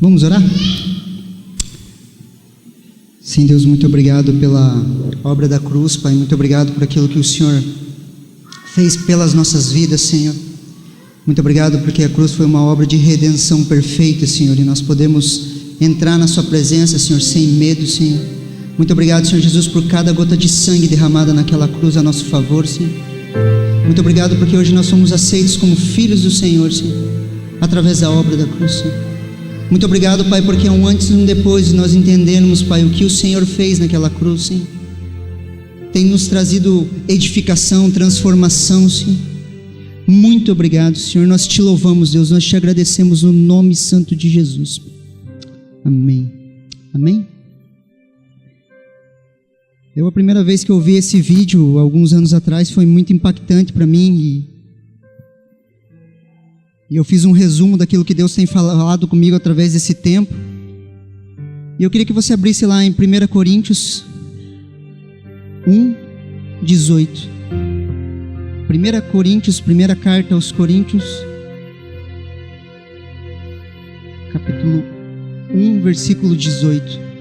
Vamos orar? Sim, Deus, muito obrigado pela obra da cruz, Pai. Muito obrigado por aquilo que o Senhor fez pelas nossas vidas, Senhor. Muito obrigado porque a cruz foi uma obra de redenção perfeita, Senhor, e nós podemos entrar na Sua presença, Senhor, sem medo, Senhor. Muito obrigado, Senhor Jesus, por cada gota de sangue derramada naquela cruz a nosso favor, Senhor. Muito obrigado porque hoje nós somos aceitos como filhos do Senhor, Senhor, através da obra da cruz, Senhor. Muito obrigado, Pai, porque é um antes e um depois de nós entendermos, Pai, o que o Senhor fez naquela cruz, Senhor. Tem nos trazido edificação, transformação, Senhor. Muito obrigado, Senhor. Nós te louvamos, Deus. Nós te agradecemos no nome santo de Jesus. Amém. Amém? A primeira vez que eu vi esse vídeo, alguns anos atrás, foi muito impactante para mim e eu fiz um resumo daquilo que Deus tem falado comigo através desse tempo. E eu queria que você abrisse lá em 1 Coríntios 1:18. 1 Coríntios, primeira carta aos Coríntios, capítulo 1, versículo 18.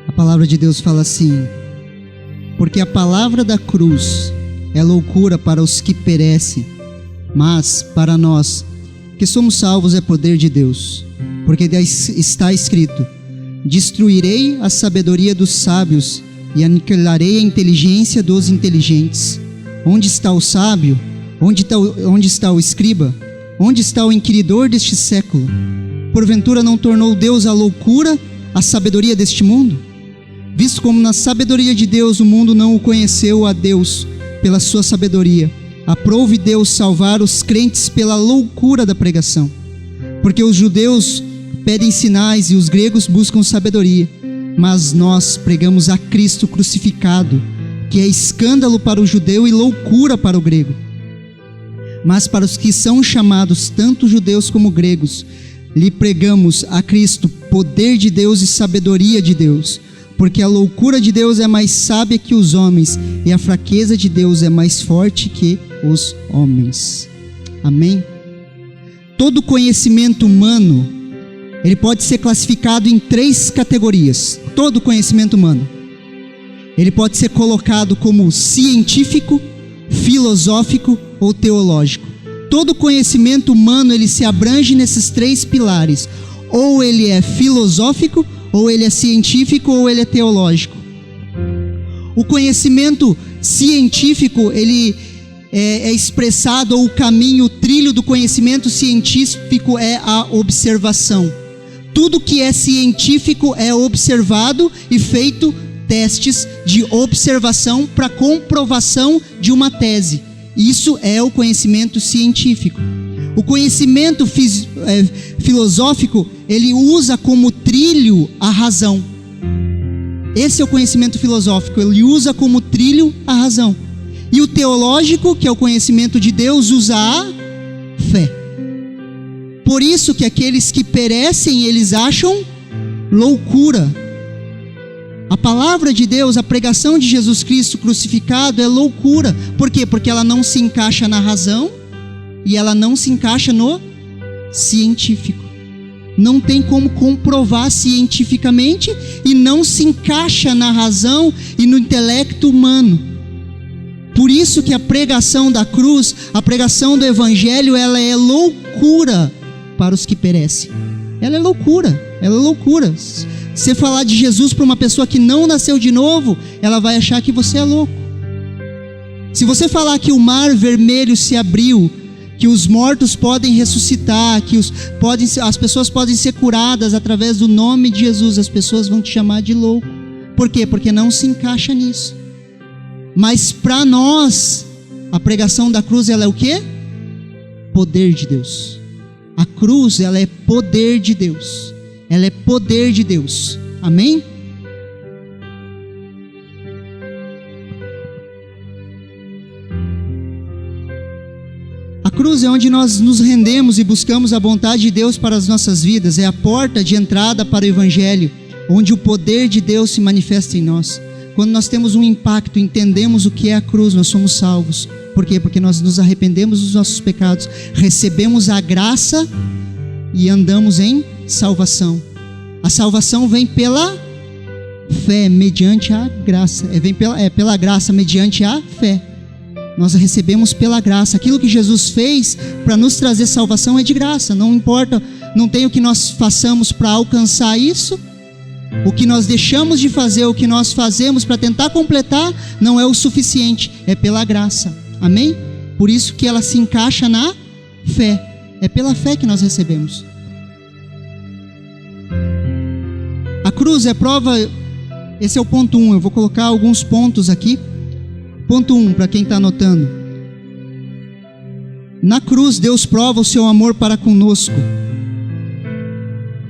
A palavra de Deus fala assim: porque a palavra da cruz é loucura para os que perecem, mas para nós que somos salvos é poder de Deus. Porque está escrito: destruirei a sabedoria dos sábios e aniquilarei a inteligência dos inteligentes. Onde está o sábio? Onde está o escriba? Onde está o inquiridor deste século? Porventura não tornou Deus a loucura a sabedoria deste mundo? Visto como na sabedoria de Deus o mundo não o conheceu a Deus pela sua sabedoria, aprove Deus salvar os crentes pela loucura da pregação. Porque os judeus pedem sinais e os gregos buscam sabedoria, mas nós pregamos a Cristo crucificado, que é escândalo para o judeu e loucura para o grego. Mas para os que são chamados, tanto judeus como gregos, lhe pregamos a Cristo, poder de Deus e sabedoria de Deus. Porque a loucura de Deus é mais sábia que os homens, e a fraqueza de Deus é mais forte que os homens. Amém? Todo conhecimento humano, ele pode ser classificado em 3 categorias. Todo conhecimento humano. Ele pode ser colocado como científico, filosófico ou teológico. Todo conhecimento humano, ele se abrange nesses 3 pilares. Ou ele é filosófico, ou ele é científico, ou ele é teológico. O conhecimento científico, ele é expressado, ou o caminho, o trilho do conhecimento científico é a observação. Tudo que é científico é observado e feito testes de observação para comprovação de uma tese. Isso é o conhecimento científico. O conhecimento filosófico, ele usa como trilho a razão. Esse é o conhecimento filosófico, ele usa como trilho a razão. E o teológico, que é o conhecimento de Deus, usa a fé. Por isso que aqueles que perecem, eles acham loucura. A palavra de Deus, a pregação de Jesus Cristo crucificado é loucura. Por quê? Porque ela não se encaixa na razão e ela não se encaixa no científico. Não tem como comprovar cientificamente e não se encaixa na razão e no intelecto humano. Por isso que a pregação da cruz, a pregação do evangelho, ela é loucura para os que perecem. Ela é loucura, ela é loucura. Você falar de Jesus para uma pessoa que não nasceu de novo, ela vai achar que você é louco. Se você falar que o mar vermelho se abriu, que os mortos podem ressuscitar, que as pessoas podem ser curadas através do nome de Jesus, as pessoas vão te chamar de louco. Por quê? Porque não se encaixa nisso. Mas para nós, a pregação da cruz, ela é o quê? Poder de Deus. A cruz, ela é poder de Deus. Ela é poder de Deus. Amém? A cruz é onde nós nos rendemos e buscamos a vontade de Deus para as nossas vidas. É a porta de entrada para o Evangelho, onde o poder de Deus se manifesta em nós. Quando nós temos um impacto, entendemos o que é a cruz, nós somos salvos. Por quê? Porque nós nos arrependemos dos nossos pecados, recebemos a graça e andamos em salvação. A salvação vem pela fé, mediante a graça. Vem pela graça, mediante a fé. Nós recebemos pela graça. Aquilo que Jesus fez para nos trazer salvação é de graça. Não importa, não tem o que nós façamos para alcançar isso. O que nós deixamos de fazer, o que nós fazemos para tentar completar, não é o suficiente. É pela graça. Amém? Por isso que ela se encaixa na fé. É pela fé que nós recebemos. A cruz é prova. Esse é o ponto 1. Eu vou colocar alguns pontos aqui. Ponto 1, para quem está anotando. Na cruz, Deus prova o seu amor para conosco.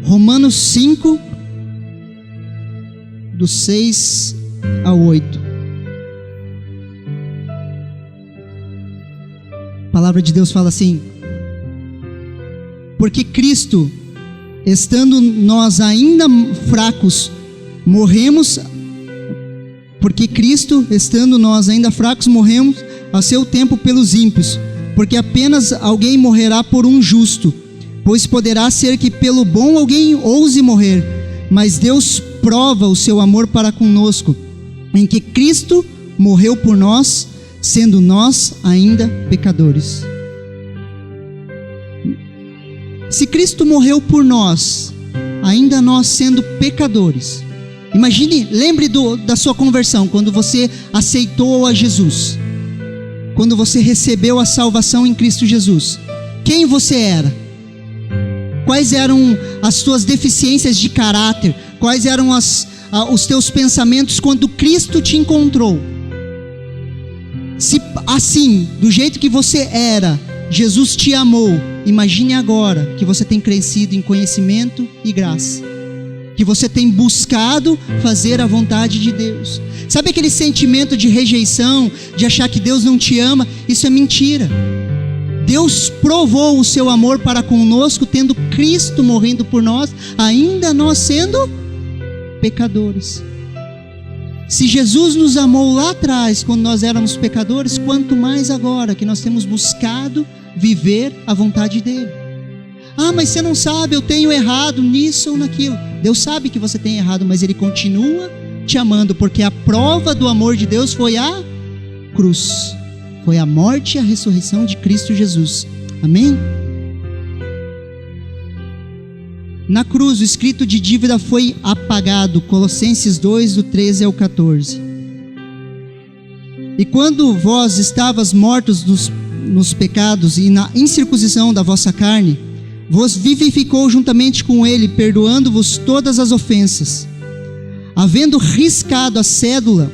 Romanos 5, do 6 ao 8. A palavra de Deus fala assim: porque Cristo, estando nós ainda fracos, morremos a seu tempo pelos ímpios, porque apenas alguém morrerá por um justo, pois poderá ser que pelo bom alguém ouse morrer, mas Deus prova o seu amor para conosco, em que Cristo morreu por nós, sendo nós ainda pecadores. Se Cristo morreu por nós, ainda nós sendo pecadores, imagine, lembre da sua conversão, quando você aceitou a Jesus, quando você recebeu a salvação em Cristo Jesus. Quem você era? Quais eram as suas deficiências de caráter? Quais eram os teus pensamentos quando Cristo te encontrou? Se assim, do jeito que você era, Jesus te amou, imagine agora que você tem crescido em conhecimento e graça, que você tem buscado fazer a vontade de Deus. Sabe aquele sentimento de rejeição, de achar que Deus não te ama? Isso é mentira. Deus provou o seu amor para conosco, tendo Cristo morrendo por nós, ainda nós sendo pecadores. Se Jesus nos amou lá atrás, quando nós éramos pecadores, quanto mais agora que nós temos buscado viver a vontade dele. Ah, mas você não sabe, eu tenho errado nisso ou naquilo. Deus sabe que você tem errado, mas Ele continua te amando, porque a prova do amor de Deus foi a cruz. Foi a morte e a ressurreição de Cristo Jesus. Amém? Na cruz, o escrito de dívida foi apagado. Colossenses 2, do 13 ao 14. E quando vós estavas mortos nos pecados e na incircuncisão da vossa carne, vos vivificou juntamente com ele, perdoando-vos todas as ofensas, havendo riscado a cédula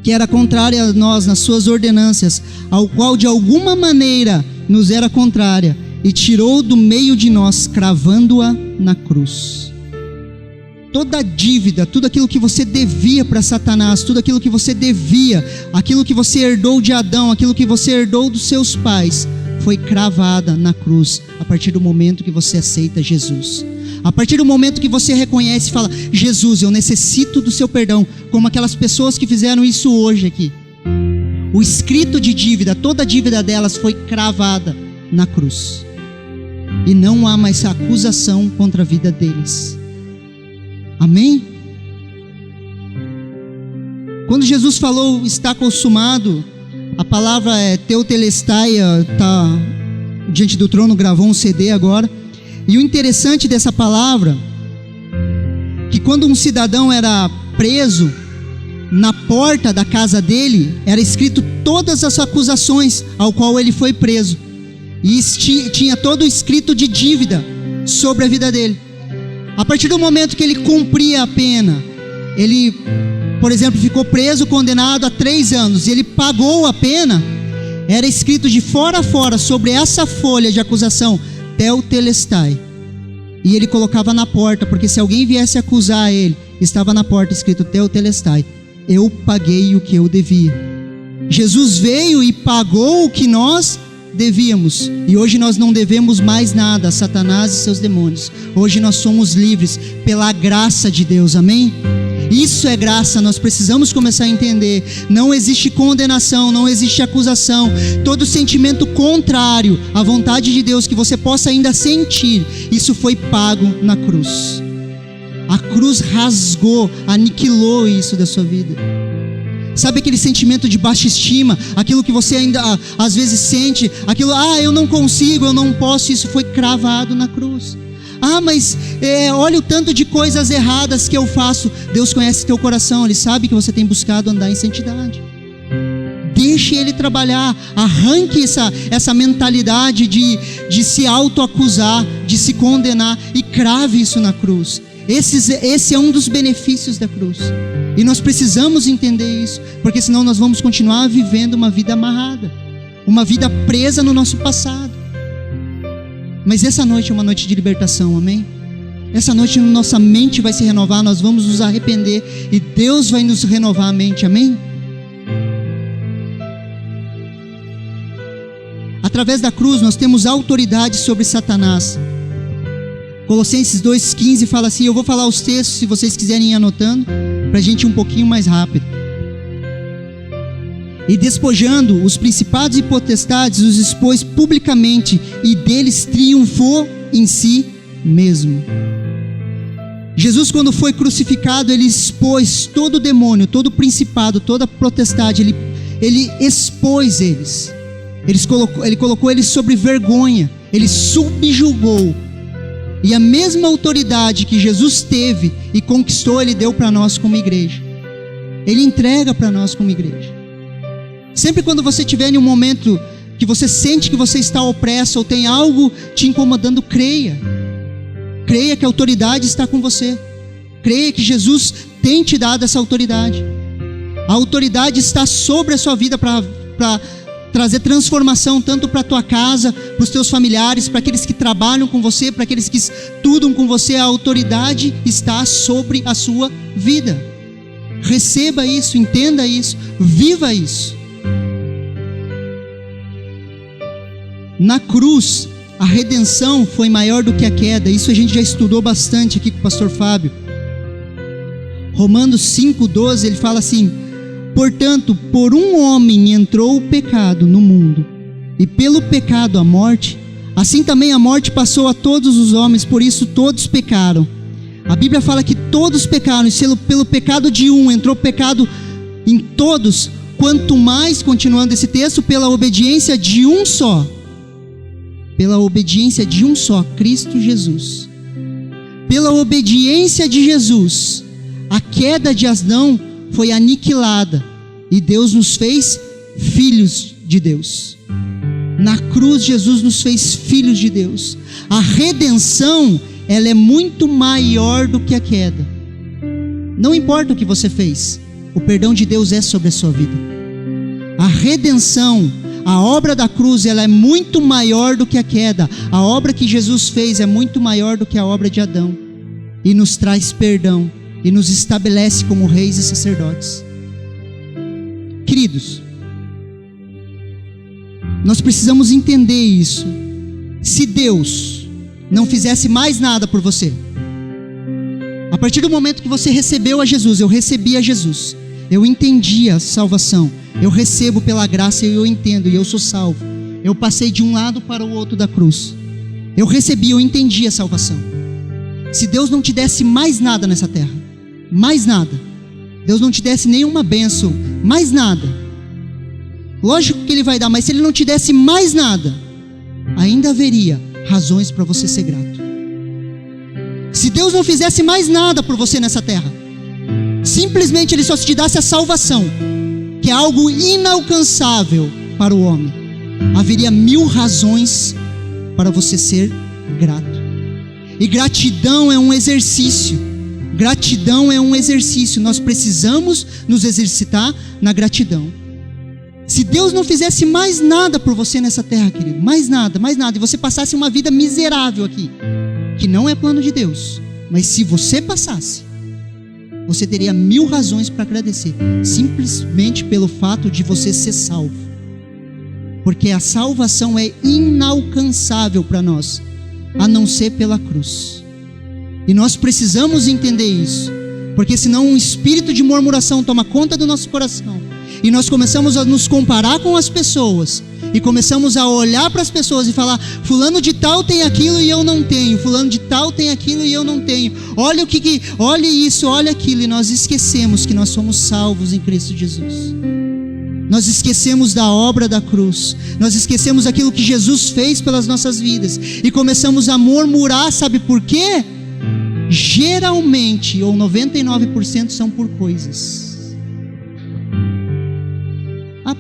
que era contrária a nós nas suas ordenanças, ao qual de alguma maneira nos era contrária, e tirou do meio de nós, cravando-a na cruz. Toda dívida, tudo aquilo que você devia para Satanás, tudo aquilo que você devia, aquilo que você herdou de Adão, aquilo que você herdou dos seus pais, foi cravada na cruz, a partir do momento que você aceita Jesus. A partir do momento que você reconhece e fala: Jesus, eu necessito do seu perdão, como aquelas pessoas que fizeram isso hoje aqui. O escrito de dívida, toda a dívida delas foi cravada na cruz. E não há mais acusação contra a vida deles. Amém? Quando Jesus falou está consumado, a palavra é teotelestai, está diante do trono, gravou um CD agora. E o interessante dessa palavra, que quando um cidadão era preso, na porta da casa dele, era escrito todas as acusações ao qual ele foi preso. E tinha todo o escrito de dívida sobre a vida dele. A partir do momento que ele cumpria a pena, ele, por exemplo, ficou preso, condenado a 3 anos, e ele pagou a pena, era escrito de fora a fora sobre essa folha de acusação: teotelestai. E ele colocava na porta, porque se alguém viesse acusar ele, estava na porta escrito teotelestai: eu paguei o que eu devia. Jesus veio e pagou o que nós devíamos, e hoje nós não devemos mais nada a Satanás e seus demônios. Hoje nós somos livres pela graça de Deus, amém? Isso é graça, nós precisamos começar a entender. Não existe condenação, não existe acusação. Todo sentimento contrário à vontade de Deus que você possa ainda sentir, isso foi pago na cruz. A cruz rasgou, aniquilou isso da sua vida. Sabe aquele sentimento de baixa estima, aquilo que você ainda às vezes sente, aquilo, eu não consigo, eu não posso, isso foi cravado na cruz. Mas olha o tanto de coisas erradas que eu faço. Deus conhece teu coração, Ele sabe que você tem buscado andar em santidade. Deixe Ele trabalhar, arranque essa mentalidade de se autoacusar, de se condenar, e crave isso na cruz. Esse é um dos benefícios da cruz. E nós precisamos entender isso, porque senão nós vamos continuar vivendo uma vida amarrada, uma vida presa no nosso passado. Mas essa noite é uma noite de libertação, amém? Essa noite nossa mente vai se renovar, nós vamos nos arrepender e Deus vai nos renovar a mente, amém? Através da cruz nós temos autoridade sobre Satanás. Colossenses 2,15 fala assim, eu vou falar os textos se vocês quiserem ir anotando, para a gente ir um pouquinho mais rápido. E despojando os principados e potestades, os expôs publicamente, e deles triunfou em si mesmo. Jesus, quando foi crucificado, ele expôs todo o demônio, todo o principado, toda a potestade, ele expôs eles. Ele colocou eles sobre vergonha, ele subjugou. E a mesma autoridade que Jesus teve e conquistou, Ele deu para nós como igreja. Ele entrega para nós como igreja. Sempre quando você estiver em um momento que você sente que você está opresso ou tem algo te incomodando, creia. Creia que a autoridade está com você. Creia que Jesus tem te dado essa autoridade. A autoridade está sobre a sua vida para trazer transformação tanto para a tua casa, para os teus familiares, para aqueles que trabalham com você, para aqueles que estudam com você. A autoridade está sobre a sua vida. Receba isso, entenda isso, viva isso. Na cruz, a redenção foi maior do que a queda. Isso a gente já estudou bastante aqui com o pastor Fábio. Romanos 5,12, ele fala assim: portanto, por um homem entrou o pecado no mundo, e pelo pecado a morte, assim também a morte passou a todos os homens, por isso todos pecaram. A Bíblia fala que todos pecaram, e pelo pecado de um entrou pecado em todos, quanto mais, continuando esse texto, pela obediência de um só, Cristo Jesus. Pela obediência de Jesus, a queda de Adão foi aniquilada, e Deus nos fez filhos de Deus. Na cruz, Jesus nos fez filhos de Deus. A redenção, ela é muito maior do que a queda. Não importa o que você fez, o perdão de Deus é sobre a sua vida. A redenção, a obra da cruz, ela é muito maior do que a queda. A obra que Jesus fez é muito maior do que a obra de Adão, e nos traz perdão, e nos estabelece como reis e sacerdotes. Queridos, nós precisamos entender isso. Se Deus não fizesse mais nada por você, a partir do momento que você recebeu a Jesus, eu recebi a Jesus, eu entendi a salvação, eu recebo pela graça e eu entendo, e eu sou salvo. Eu passei de um lado para o outro da cruz, eu recebi, eu entendi a salvação. Se Deus não te desse mais nada nessa terra, mais nada, Deus não te desse nenhuma bênção, mais nada, lógico que Ele vai dar, mas se Ele não te desse mais nada, ainda haveria razões para você ser grato. Se Deus não fizesse mais nada por você nessa terra, simplesmente Ele só te desse a salvação, que é algo inalcançável para o homem, haveria 1000 razões para você ser grato. E gratidão é um exercício. Gratidão é um exercício. Nós precisamos nos exercitar na gratidão. Se Deus não fizesse mais nada por você nessa terra, querido, mais nada, e você passasse uma vida miserável aqui, que não é plano de Deus, mas se você passasse, você teria 1000 razões para agradecer, simplesmente pelo fato de você ser salvo. Porque a salvação é inalcançável para nós, a não ser pela cruz. E nós precisamos entender isso, porque senão um espírito de murmuração toma conta do nosso coração, e nós começamos a nos comparar com as pessoas, e começamos a olhar para as pessoas e falar: fulano de tal tem aquilo e eu não tenho, fulano de tal tem aquilo e eu não tenho, olha olha isso, olha aquilo, e nós esquecemos que nós somos salvos em Cristo Jesus. Nós esquecemos da obra da cruz, nós esquecemos aquilo que Jesus fez pelas nossas vidas, e começamos a murmurar, sabe por quê? Geralmente, ou 99% são por coisas.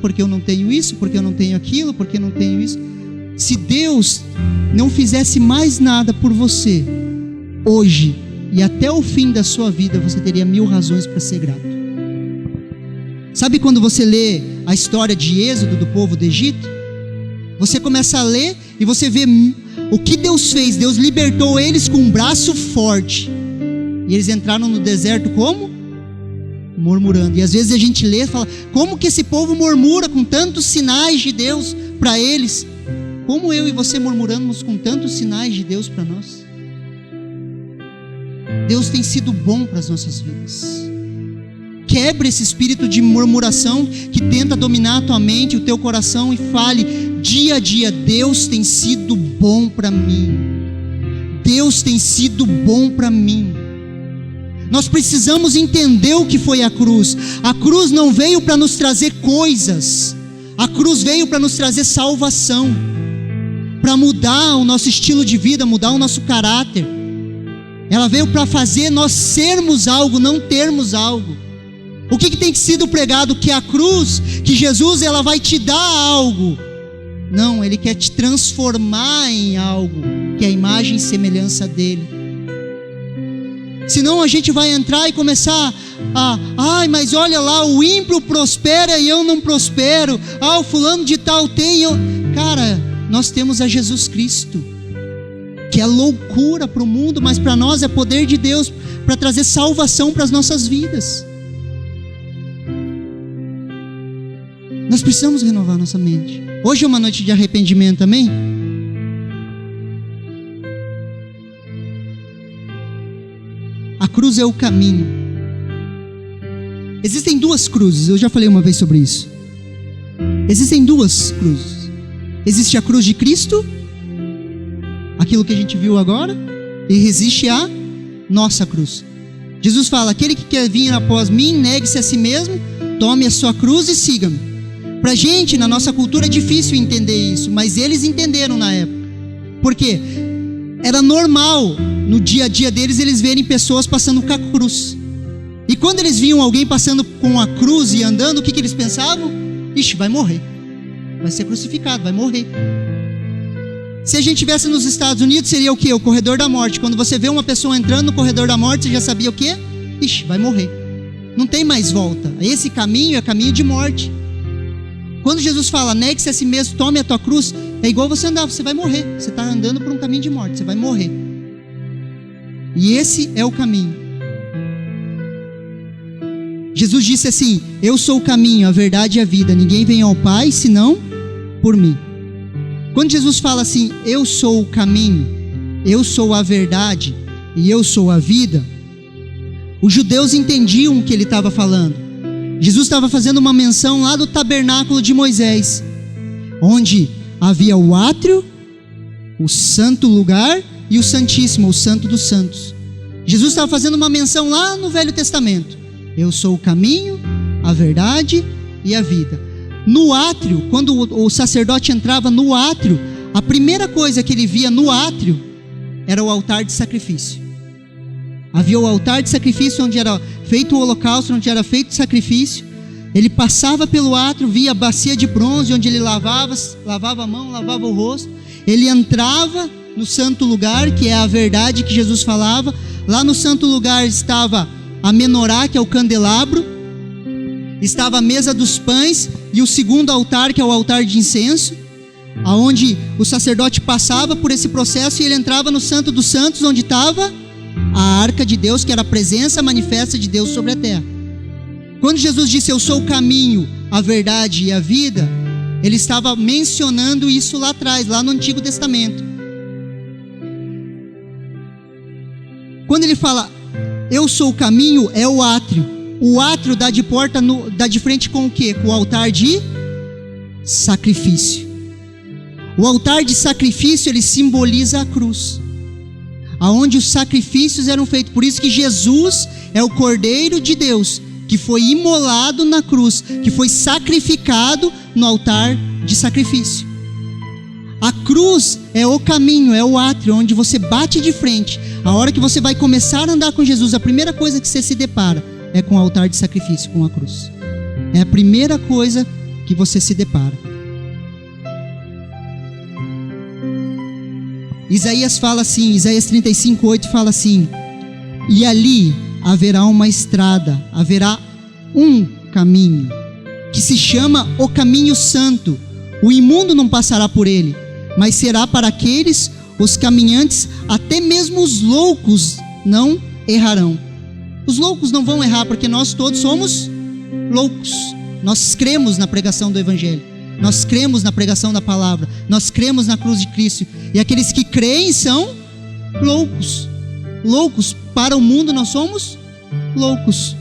Porque eu não tenho isso, porque eu não tenho aquilo, porque eu não tenho isso. Se Deus não fizesse mais nada por você, hoje e até o fim da sua vida, você teria 1000 razões para ser grato. Sabe quando você lê a história de Êxodo do povo do Egito? Você começa a ler e você vê o que Deus fez. Deus libertou eles com um braço forte. E eles entraram no deserto como? Murmurando. E às vezes a gente lê e fala: como que esse povo murmura com tantos sinais de Deus para eles? Como eu e você murmuramos com tantos sinais de Deus para nós? Deus tem sido bom para as nossas vidas. Quebre esse espírito de murmuração que tenta dominar a tua mente, o teu coração, e fale dia a dia: Deus tem sido bom para mim. Deus tem sido bom para mim. Nós precisamos entender o que foi a cruz. A cruz não veio para nos trazer coisas. A cruz veio para nos trazer salvação, para mudar o nosso estilo de vida, mudar o nosso caráter. Ela veio para fazer nós sermos algo, não termos algo. O que tem sido pregado? Que a cruz, que Jesus, ela vai te dar algo. Não, Ele quer te transformar em algo, que é a imagem e semelhança dEle. Senão a gente vai entrar e começar mas olha lá, o ímpio prospera e eu não prospero. O fulano de tal tem, Cara, nós temos a Jesus Cristo, que é loucura para o mundo, mas para nós é poder de Deus, para trazer salvação para as nossas vidas. Nós precisamos renovar nossa mente. Hoje é uma noite de arrependimento, amém? A cruz é o caminho. Existem 2 cruzes, eu já falei uma vez sobre isso. Existem 2 cruzes. Existe a cruz de Cristo, aquilo que a gente viu agora, e existe a nossa cruz. Jesus fala: aquele que quer vir após mim, negue-se a si mesmo, tome a sua cruz e siga-me. Pra gente, na nossa cultura, é difícil entender isso, mas eles entenderam na época. Por quê? Era normal, no dia a dia deles, eles verem pessoas passando com a cruz. E quando eles viam alguém passando com a cruz e andando, o que eles pensavam? Ixi, vai morrer. Vai ser crucificado, vai morrer. Se a gente estivesse nos Estados Unidos, seria o quê? O corredor da morte. Quando você vê uma pessoa entrando no corredor da morte, você já sabia o quê? Ixi, vai morrer. Não tem mais volta. Esse caminho é caminho de morte. Quando Jesus fala: negue-se a si mesmo, tome a tua cruz, é igual você andar, você vai morrer. Você está andando por um caminho de morte, você vai morrer. E esse é o caminho. Jesus disse assim: eu sou o caminho, a verdade e a vida. Ninguém vem ao Pai senão por mim. Quando Jesus fala assim: eu sou o caminho, eu sou a verdade e eu sou a vida, os judeus entendiam o que ele estava falando. Jesus estava fazendo uma menção lá do tabernáculo de Moisés, onde havia o átrio, o santo lugar e o santíssimo, o santo dos santos. Jesus estava fazendo uma menção lá no Velho Testamento: eu sou o caminho, a verdade e a vida. No átrio, quando o sacerdote entrava no átrio, a primeira coisa que ele via no átrio era o altar de sacrifício. Havia o altar de sacrifício onde era feito o holocausto, onde era feito o sacrifício. Ele passava pelo átrio, via a bacia de bronze onde ele lavava a mão, lavava o rosto. Ele entrava no santo lugar, que é a verdade que Jesus falava. Lá no santo lugar estava a menorá, que é o candelabro. Estava a mesa dos pães e o segundo altar, que é o altar de incenso, aonde o sacerdote passava por esse processo e ele entrava no Santo dos Santos, onde estava a arca de Deus, que era a presença manifesta de Deus sobre a terra. Quando Jesus disse: eu sou o caminho, a verdade e a vida, Ele estava mencionando isso lá atrás, lá no Antigo Testamento. Quando ele fala, eu sou o caminho, é o átrio. O átrio dá de frente com o quê? Com o altar de sacrifício. O altar de sacrifício, ele simboliza a cruz, aonde os sacrifícios eram feitos. Por isso que Jesus é o Cordeiro de Deus, que foi imolado na cruz, que foi sacrificado no altar de sacrifício. A cruz é o caminho, é o átrio, onde você bate de frente. A hora que você vai começar a andar com Jesus, a primeira coisa que você se depara é com o altar de sacrifício, com a cruz. É a primeira coisa que você se depara. Isaías fala assim, Isaías 35:8 fala assim: e ali haverá uma estrada, haverá um caminho, que se chama o caminho santo. O imundo não passará por ele, mas será para aqueles, os caminhantes, até mesmo os loucos não errarão. Os loucos não vão errar, porque nós todos somos loucos. Nós cremos na pregação do Evangelho, nós cremos na pregação da palavra, nós cremos na cruz de Cristo. E aqueles que creem são loucos. Loucos. Para o mundo nós somos loucos.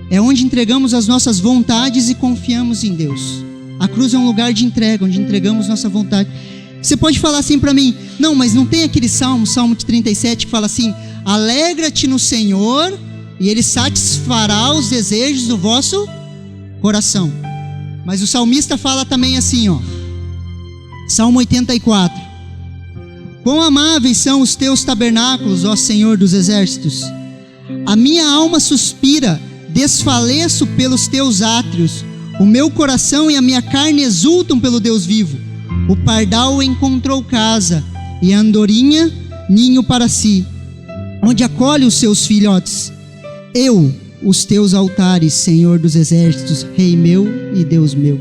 É onde entregamos as nossas vontades e confiamos em Deus. A cruz é um lugar de entrega, onde entregamos nossa vontade. Você pode falar assim para mim: não, mas não tem aquele Salmo 37, que fala assim: alegra-te no Senhor, e Ele satisfará os desejos do vosso coração. Mas o salmista fala também assim, ó, Salmo 84: quão amáveis são os teus tabernáculos, ó Senhor dos exércitos! A minha alma suspira, desfaleço pelos teus átrios. O meu coração e a minha carne exultam pelo Deus vivo. O pardal encontrou casa, e a andorinha ninho para si, onde acolhe os seus filhotes. Eu, os teus altares, Senhor dos exércitos, Rei meu e Deus meu.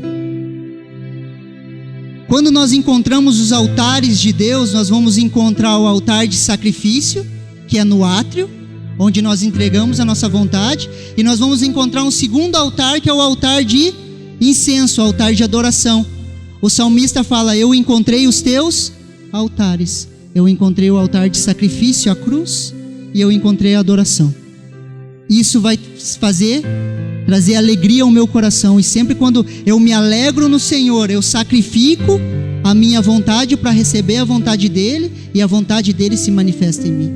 Quando nós encontramos os altares de Deus, nós vamos encontrar o altar de sacrifício, que é no átrio, onde nós entregamos a nossa vontade, e nós vamos encontrar um segundo altar, que é o altar de incenso, o altar de adoração. O salmista fala: eu encontrei os teus altares. Eu encontrei o altar de sacrifício, a cruz, e eu encontrei a adoração. Isso vai trazer alegria ao meu coração. E sempre quando eu me alegro no Senhor, eu sacrifico a minha vontade para receber a vontade dEle, e a vontade dEle se manifesta em mim.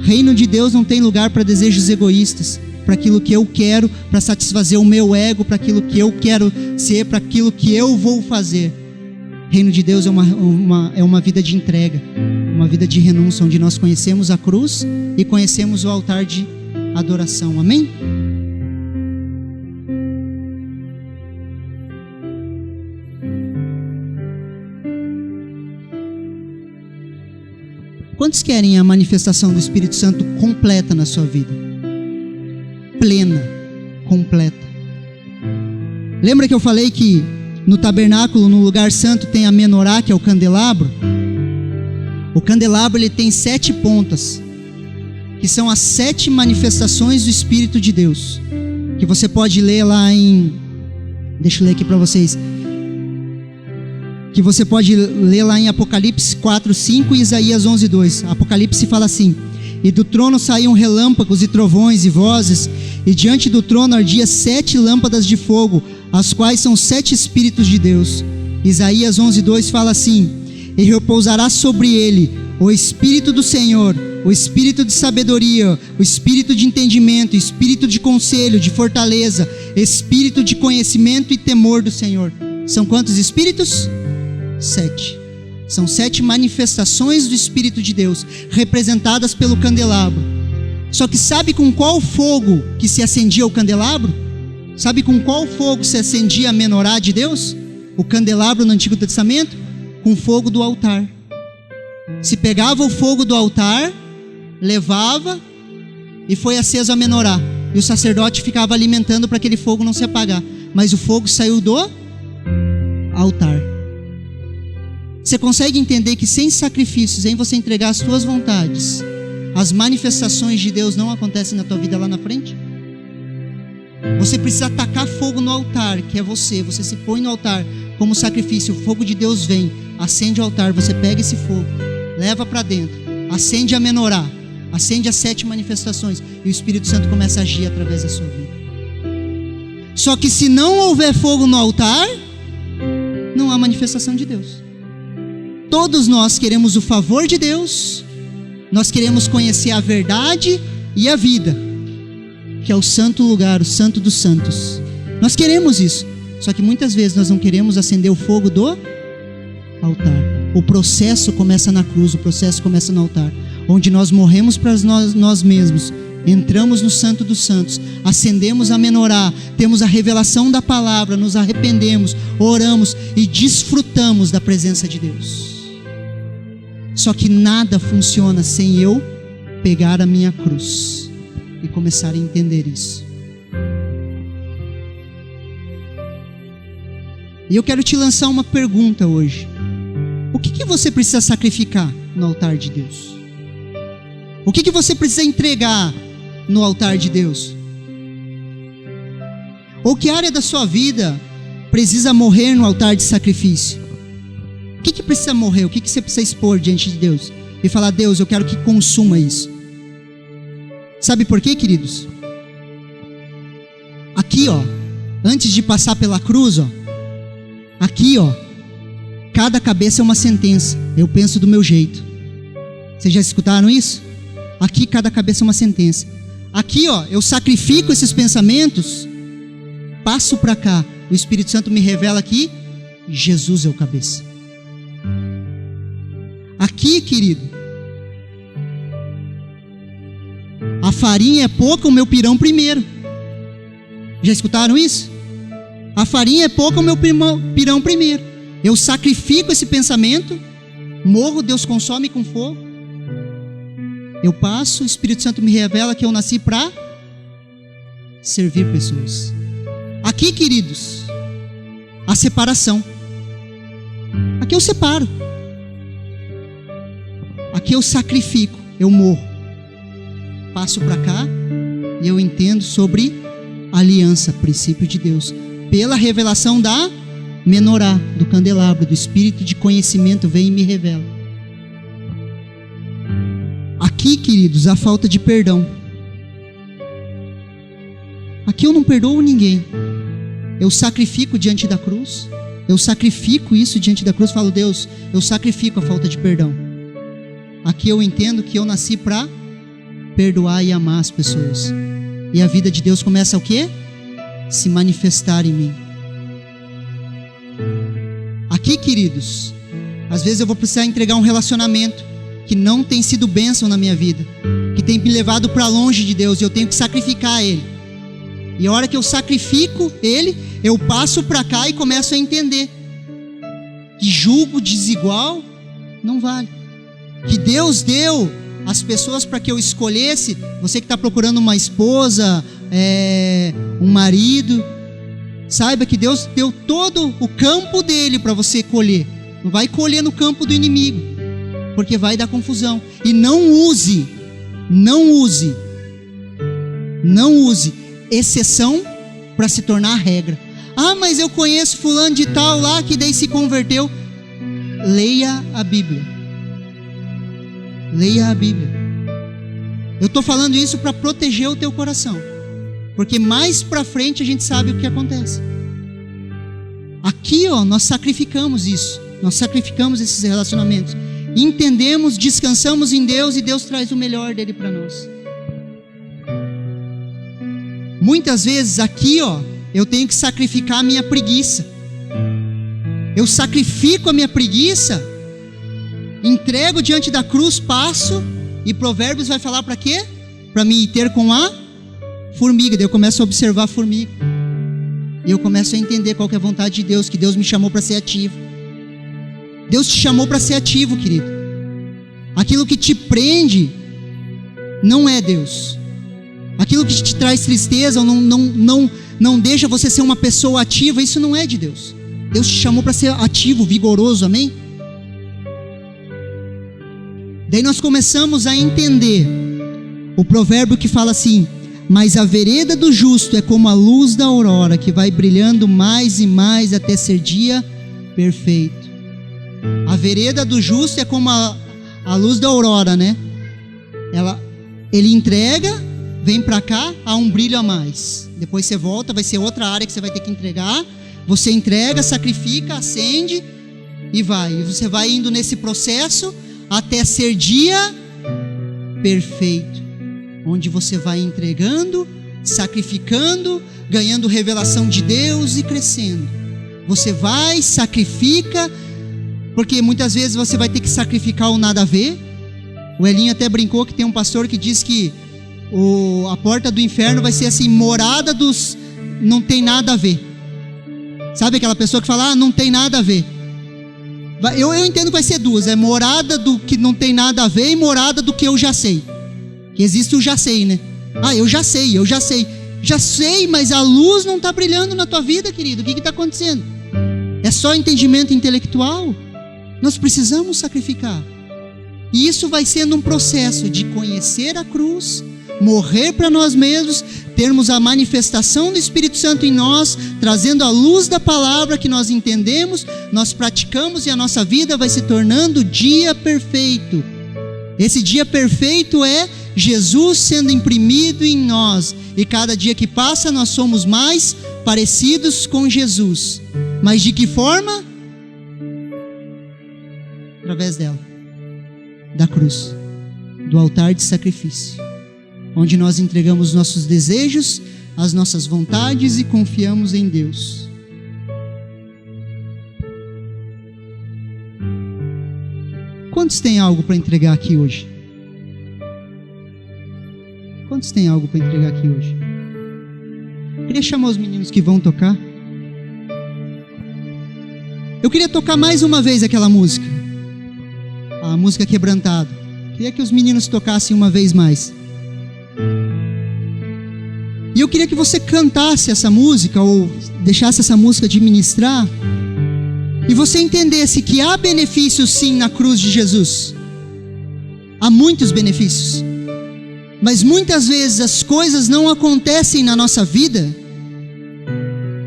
Reino de Deus não tem lugar para desejos egoístas, para aquilo que eu quero, para satisfazer o meu ego, para aquilo que eu quero ser, para aquilo que eu vou fazer. Reino de Deus é uma vida de entrega, uma vida de renúncia, onde nós conhecemos a cruz e conhecemos o altar de adoração. Amém? Quantos querem a manifestação do Espírito Santo completa na sua vida? Plena, completa. Lembra que eu falei que no tabernáculo, no lugar santo, tem a menorá, que é o candelabro? O candelabro, ele tem 7 pontas, que são as 7 manifestações do Espírito de Deus, que você pode ler lá em... deixa eu ler aqui para vocês. Que você pode ler lá em Apocalipse 4:5 e Isaías 11:2. Apocalipse fala assim: e do trono saíam relâmpagos e trovões e vozes, e diante do trono ardia 7 lâmpadas de fogo, as quais são 7 Espíritos de Deus. Isaías 11:2 fala assim: e repousará sobre ele o Espírito do Senhor, o Espírito de sabedoria, o Espírito de entendimento, Espírito de conselho, de fortaleza, Espírito de conhecimento e temor do Senhor. São quantos Espíritos? 7. São 7 manifestações do Espírito de Deus, representadas pelo candelabro. Só que sabe com qual fogo que se acendia o candelabro? Sabe com qual fogo se acendia a menorá de Deus? O candelabro no Antigo Testamento? Com o fogo do altar. Se pegava o fogo do altar, levava e foi aceso a menorá. E o sacerdote ficava alimentando para aquele fogo não se apagar. Mas o fogo saiu do altar. Você consegue entender que sem sacrifícios, em você entregar as suas vontades, as manifestações de Deus não acontecem na tua vida lá na frente? Você precisa tacar fogo no altar, que é você. Você se põe no altar como sacrifício. O fogo de Deus vem, acende o altar. Você pega esse fogo, leva para dentro, acende a menorá, acende as 7 manifestações. E o Espírito Santo começa a agir através da sua vida. Só que se não houver fogo no altar, não há manifestação de Deus. Todos nós queremos o favor de Deus. Nós queremos conhecer a verdade e a vida, que é o santo lugar, o santo dos santos. Nós queremos isso. Só que muitas vezes nós não queremos acender o fogo do altar. O processo começa na cruz, o processo começa no altar, onde nós morremos para nós mesmos, entramos no santo dos santos, acendemos a menorá, temos a revelação da palavra, nos arrependemos, oramos e desfrutamos da presença de Deus. Só que nada funciona sem eu pegar a minha cruz e começar a entender isso. E eu quero te lançar uma pergunta hoje. O que você precisa sacrificar no altar de Deus? O que você precisa entregar no altar de Deus? Ou que área da sua vida precisa morrer no altar de sacrifício? O que precisa morrer? O que você precisa expor diante de Deus? E falar: Deus, eu quero que consuma isso. Sabe por quê, queridos? Aqui, ó, antes de passar pela cruz, ó, aqui, ó, cada cabeça é uma sentença. Eu penso do meu jeito. Vocês já escutaram isso? Aqui cada cabeça é uma sentença. Aqui, ó, eu sacrifico esses pensamentos, passo para cá, o Espírito Santo me revela que Jesus é o cabeça. Aqui, querido, a farinha é pouca, o meu pirão primeiro. Já escutaram isso? A farinha é pouca, o meu pirão primeiro. Eu sacrifico esse pensamento, morro, Deus consome com fogo. Eu passo, o Espírito Santo me revela que eu nasci para servir pessoas. Aqui, queridos, a separação. Aqui eu separo. Aqui eu sacrifico, eu morro. Passo para cá e eu entendo sobre aliança, princípio de Deus. Pela revelação da menorá, do candelabro, do Espírito de conhecimento vem e me revela. Aqui, queridos, a falta de perdão. Aqui eu não perdoo ninguém. Eu sacrifico diante da cruz. Eu sacrifico isso diante da cruz. Falo: Deus, eu sacrifico a falta de perdão. Aqui eu entendo que eu nasci para perdoar e amar as pessoas. E a vida de Deus começa o quê? Se manifestar em mim. Aqui, queridos, às vezes eu vou precisar entregar um relacionamento que não tem sido bênção na minha vida, que tem me levado para longe de Deus, e eu tenho que sacrificar ele. E a hora que eu sacrifico ele, eu passo para cá e começo a entender que julgo desigual não vale. Que Deus deu as pessoas para que eu escolhesse. Você que está procurando uma esposa, um marido, saiba que Deus deu todo o campo dele para você colher. Não vai colher no campo do inimigo, porque vai dar confusão. E não use exceção para se tornar regra. Ah, mas eu conheço fulano de tal lá que daí se converteu. Leia a Bíblia. Leia a Bíblia. Eu estou falando isso para proteger o teu coração, porque mais para frente a gente sabe o que acontece. Aqui, ó, nós sacrificamos isso. Nós sacrificamos esses relacionamentos. Entendemos, descansamos em Deus e Deus traz o melhor dele para nós. Muitas vezes aqui, ó, eu tenho que sacrificar a minha preguiça. Eu sacrifico a minha preguiça, entrego diante da cruz, passo, e Provérbios vai falar para quê? Para me ter com a formiga. Daí eu começo a observar a formiga. E eu começo a entender qual que é a vontade de Deus, que Deus me chamou para ser ativo. Deus te chamou para ser ativo, querido. Aquilo que te prende não é Deus. Aquilo que te traz tristeza ou não deixa você ser uma pessoa ativa, isso não é de Deus. Deus te chamou para ser ativo, vigoroso, amém? Daí nós começamos a entender o provérbio que fala assim: Mas a vereda do justo é como a luz da aurora, que vai brilhando mais e mais até ser dia perfeito. A vereda do justo é como a luz da aurora, né? Ele entrega, vem para cá, há um brilho a mais. Depois você volta, vai ser outra área que você vai ter que entregar. Você entrega, sacrifica, acende e vai. E você vai indo nesse processo até ser dia perfeito, onde você vai entregando, sacrificando, ganhando revelação de Deus e crescendo. Você vai, sacrifica, porque muitas vezes você vai ter que sacrificar o nada a ver. O Elinho até brincou que tem um pastor que diz que a porta do inferno vai ser assim, morada dos não tem nada a ver. Sabe aquela pessoa que fala, não tem nada a ver. Eu entendo que vai ser duas, é morada do que não tem nada a ver e morada do que eu já sei. Que existe o já sei, né? Eu já sei. Já sei, mas a luz não está brilhando na tua vida, querido. O que está acontecendo? É só entendimento intelectual? Nós precisamos sacrificar. E isso vai sendo um processo de conhecer a cruz, morrer para nós mesmos, termos a manifestação do Espírito Santo em nós, trazendo a luz da palavra que nós entendemos, nós praticamos e a nossa vida vai se tornando dia perfeito. Esse dia perfeito é Jesus sendo imprimido em nós, e cada dia que passa nós somos mais parecidos com Jesus. Mas de que forma? Através dela, da cruz, do altar de sacrifício, onde nós entregamos nossos desejos, as nossas vontades e confiamos em Deus. Quantos têm algo para entregar aqui hoje? Quantos têm algo para entregar aqui hoje? Queria chamar os meninos que vão tocar. Eu queria tocar mais uma vez aquela música, a música Quebrantado. Queria que os meninos tocassem uma vez mais. E eu queria que você cantasse essa música, ou deixasse essa música de ministrar, e você entendesse que há benefícios sim na cruz de Jesus. Há muitos benefícios. Mas muitas vezes as coisas não acontecem na nossa vida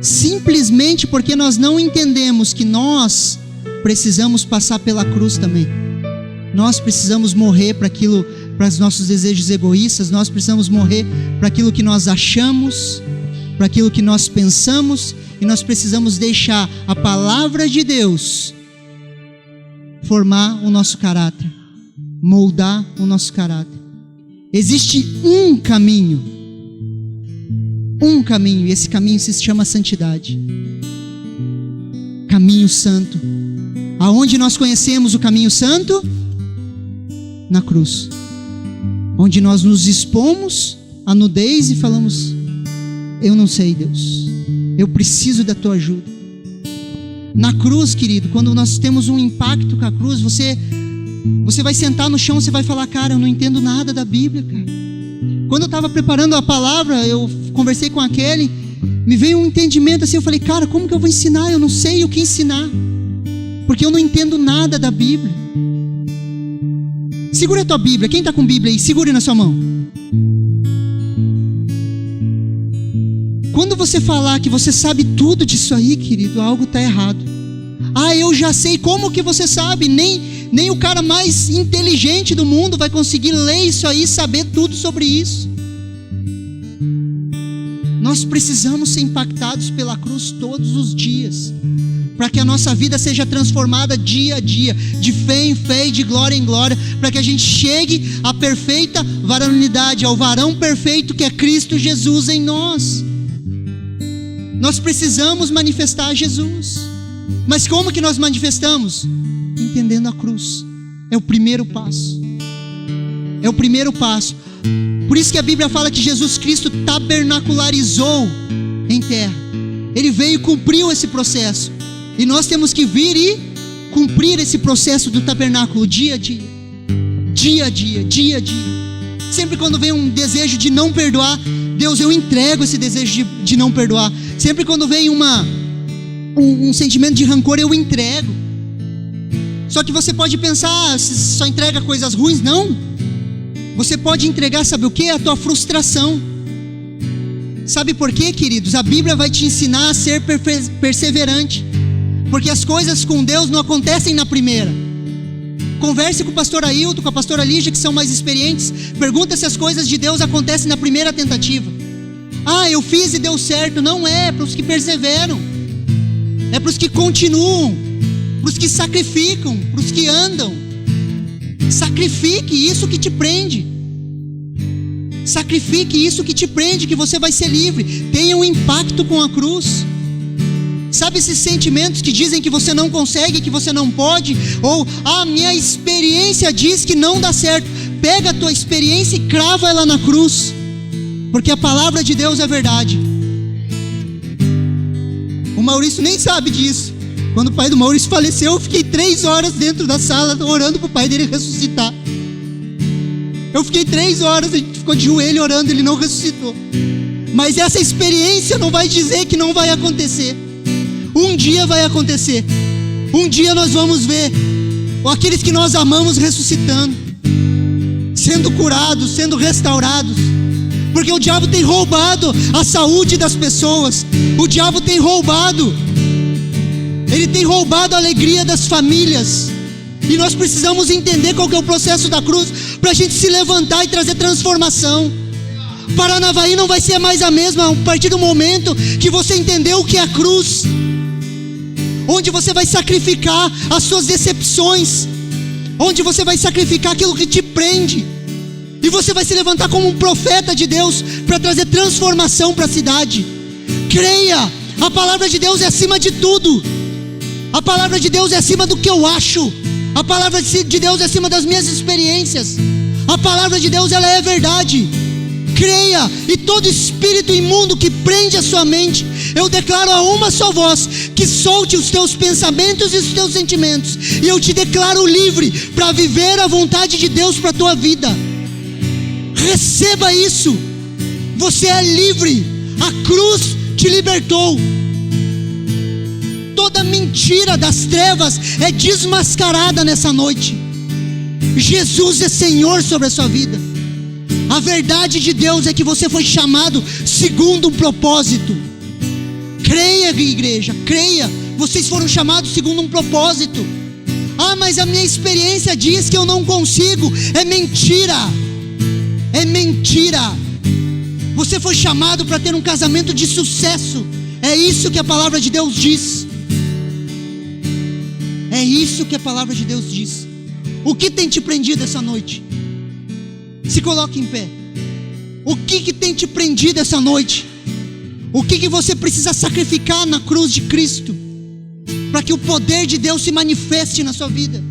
simplesmente porque nós não entendemos que nós precisamos passar pela cruz também. Nós precisamos morrer para aquilo, para os nossos desejos egoístas. Nós precisamos morrer para aquilo que nós achamos, para aquilo que nós pensamos, e nós precisamos deixar a palavra de Deus formar o nosso caráter, moldar o nosso caráter. Existe um caminho, e esse caminho se chama santidade, caminho santo. Aonde nós conhecemos o caminho santo? Na cruz, onde nós nos expomos à nudez e falamos: eu não sei, Deus, eu preciso da tua ajuda. Na cruz, querido, quando nós temos um impacto com a cruz, você vai sentar no chão, você vai falar: cara, eu não entendo nada da Bíblia, cara. Quando eu estava preparando a palavra, eu conversei com aquele, me veio um entendimento assim, eu falei: cara, como que eu vou ensinar? Eu não sei o que ensinar, porque eu não entendo nada da Bíblia. Segura a tua Bíblia, quem está com Bíblia aí, segure na sua mão. Quando você falar que você sabe tudo disso aí, querido, algo está errado. Eu já sei. Como que você sabe? Nem o cara mais inteligente do mundo vai conseguir ler isso aí e saber tudo sobre isso. Nós precisamos ser impactados pela cruz todos os dias, para que a nossa vida seja transformada dia a dia, de fé em fé e de glória em glória, para que a gente chegue à perfeita varonilidade, ao varão perfeito que é Cristo Jesus em nós. Nós precisamos manifestar Jesus. Mas como que nós manifestamos? Entendendo a cruz. É o primeiro passo. É o primeiro passo. Por isso que a Bíblia fala que Jesus Cristo tabernacularizou em terra. Ele veio e cumpriu esse processo. E nós temos que vir e cumprir esse processo do tabernáculo dia a dia. Dia a dia, dia a dia. Sempre quando vem um desejo de não perdoar, Deus, eu entrego esse desejo de não perdoar. Sempre quando vem um sentimento de rancor, eu entrego. Só que você pode pensar, se só entrega coisas ruins. Não. Você pode entregar, sabe o que? A tua frustração. Sabe por quê, queridos? A Bíblia vai te ensinar a ser perseverante, porque as coisas com Deus não acontecem na primeira. Converse com o pastor Ailton, com a pastora Lígia, que são mais experientes. Pergunta se as coisas de Deus acontecem na primeira tentativa. Ah, eu fiz e deu certo. Não é para os que perseveram, é para os que continuam, para os que sacrificam, para os que andam. Sacrifique isso que te prende. Sacrifique isso que te prende, que você vai ser livre. Tenha um impacto com a cruz. Sabe esses sentimentos que dizem que você não consegue, que você não pode? Ou, minha experiência diz que não dá certo. Pega a tua experiência e crava ela na cruz, porque a palavra de Deus é verdade. O Maurício nem sabe disso. Quando o pai do Maurício faleceu, eu fiquei 3 horas dentro da sala orando para o pai dele ressuscitar. Eu fiquei 3 horas, a gente ficou de joelho orando, ele não ressuscitou. Mas essa experiência não vai dizer que não vai acontecer. Um dia vai acontecer. Um dia nós vamos ver aqueles que nós amamos ressuscitando, sendo curados, sendo restaurados. Porque o diabo tem roubado a saúde das pessoas. O diabo tem roubado. Ele tem roubado a alegria das famílias. E nós precisamos entender qual que é o processo da cruz, para a gente se levantar e trazer transformação. Paranavaí não vai ser mais a mesma a partir do momento que você entendeu o que é a cruz, onde você vai sacrificar as suas decepções, onde você vai sacrificar aquilo que te prende, e você vai se levantar como um profeta de Deus para trazer transformação para a cidade. Creia, a palavra de Deus é acima de tudo. A palavra de Deus é acima do que eu acho. A palavra de Deus é acima das minhas experiências. A palavra de Deus, ela é verdade. Creia, e todo espírito imundo que prende a sua mente, eu declaro a uma só voz, que solte os teus pensamentos e os teus sentimentos, e eu te declaro livre para viver a vontade de Deus para a tua vida. Receba isso. Você é livre. A cruz te libertou. Toda mentira das trevas é desmascarada nessa noite. Jesus é Senhor sobre a sua vida. A verdade de Deus é que você foi chamado segundo um propósito. Creia, igreja, creia. Vocês foram chamados segundo um propósito. Mas a minha experiência diz que eu não consigo. É mentira. É mentira. Você foi chamado para ter um casamento de sucesso. É isso que a palavra de Deus diz. É isso que a palavra de Deus diz. O que tem te prendido essa noite? Se coloque em pé. O que tem te prendido essa noite? O que você precisa sacrificar na cruz de Cristo, para que o poder de Deus se manifeste na sua vida?